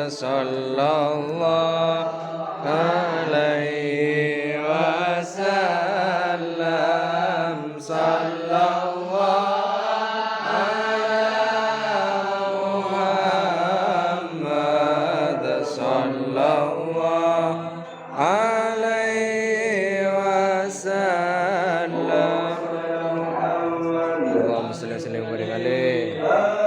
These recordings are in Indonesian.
sallallahu alaihi wasallam sallallahu ala Muhammad sallallahu alaihi wasallam Allahumma shalli wa sallim wa barik alaihi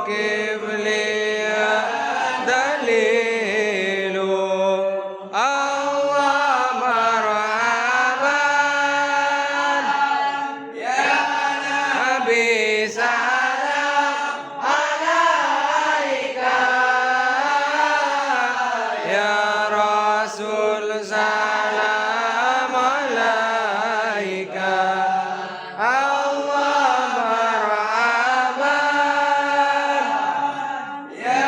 kifli ya dalilu Allah marhaban ya Nabi salam alaika ya Rasul salam alaika Allah marhaban ya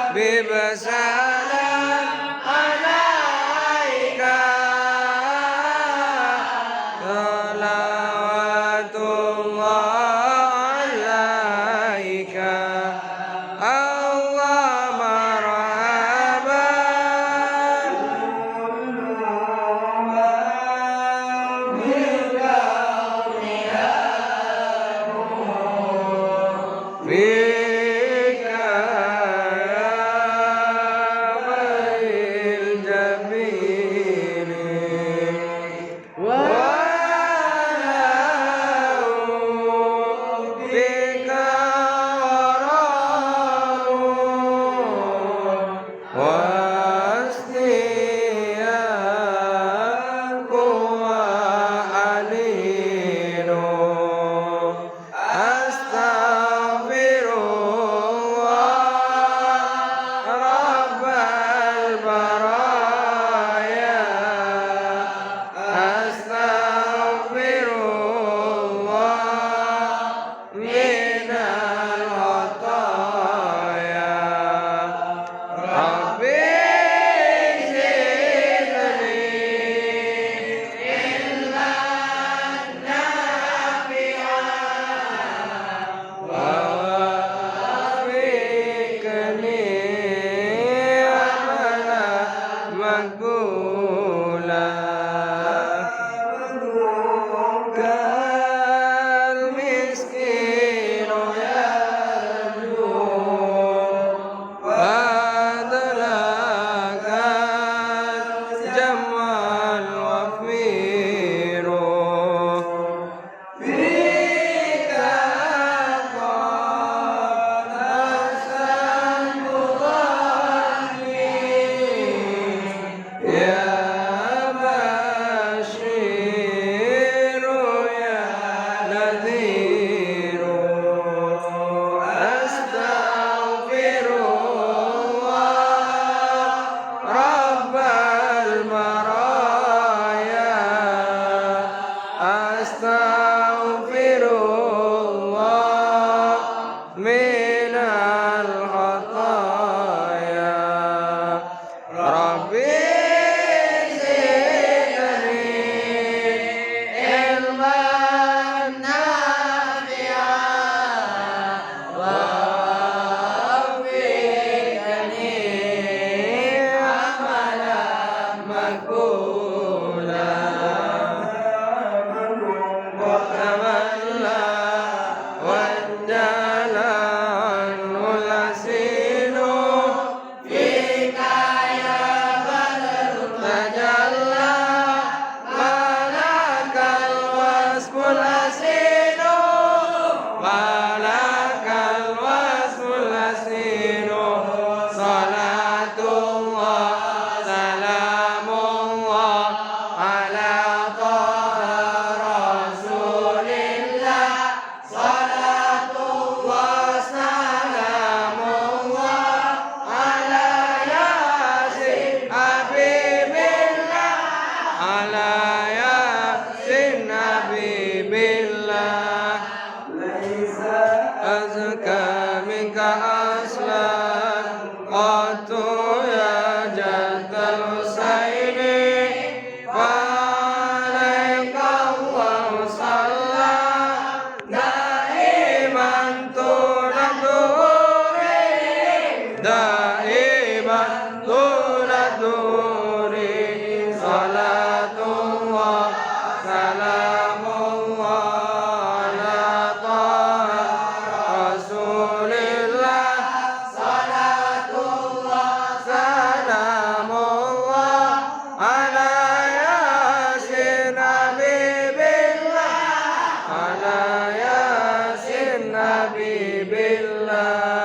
Habib salam alaika salawatullah alaika Allah marhaban bika ya bail jabini walau bika waramu wasniyaku wa alinu astaghfirullah rabbal baraya astaghfirullah minal khataya rabbi zidni ilman nafi'an wafikni amala makbula kal miskinu yarju fadlakan jamal wafiru bika ya bashiru ya nadhiru astaghfirullah rabbal maraya astaghfirullah minal khataya rabbi zidni ilman nafi'an wafikni amalan makbula وتولى والجلال والحسين فيك يا بدر تجلى ملك الوصف الحسين ملك الوصف الحسين صلاة الله سلام الله على طه رسول الله صلاة الله سلام الله على ياسين حبيب الله على ياسين حبيب الله ليس أزكى منك أصلا قط يا جد الحسين فعليك الله صلى دائما طول الدهور دائما طول الدهور صلاة الله سلام الله على طه رسول الله لا